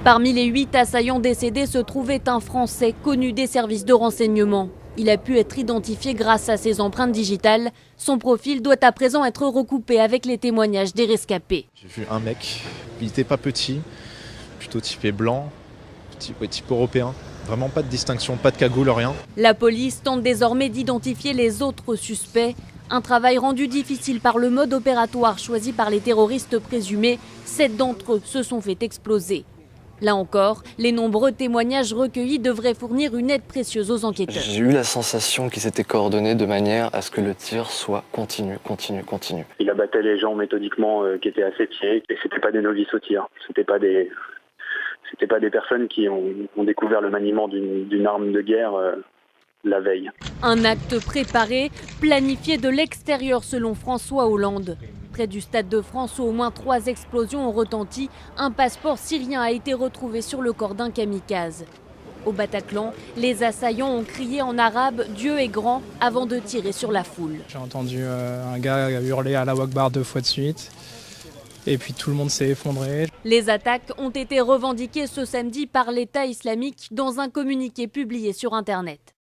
Parmi les 8 assaillants décédés se trouvait un Français connu des services de renseignement. Il a pu être identifié grâce à ses empreintes digitales. Son profil doit à présent être recoupé avec les témoignages des rescapés. J'ai vu un mec, il n'était pas petit, plutôt typé blanc, type européen. Vraiment pas de distinction, pas de cagoule, rien. La police tente désormais d'identifier les autres suspects. Un travail rendu difficile par le mode opératoire choisi par les terroristes présumés. 7 d'entre eux se sont fait exploser. Là encore, les nombreux témoignages recueillis devraient fournir une aide précieuse aux enquêteurs. J'ai eu la sensation qu'ils s'étaient coordonnés de manière à ce que le tir soit continu. Il abattait les gens méthodiquement qui étaient à ses pieds et c'était pas des novices au tir. C'était pas des personnes qui ont découvert le maniement d'une arme de guerre la veille. Un acte préparé, planifié de l'extérieur selon François Hollande. Près du Stade de France où au moins 3 explosions ont retenti, un passeport syrien a été retrouvé sur le corps d'un kamikaze. Au Bataclan, les assaillants ont crié en arabe « Dieu est grand » avant de tirer sur la foule. J'ai entendu un gars hurler à la Akbar 2 fois de suite. Et puis tout le monde s'est effondré. Les attaques ont été revendiquées ce samedi par l'État islamique dans un communiqué publié sur Internet.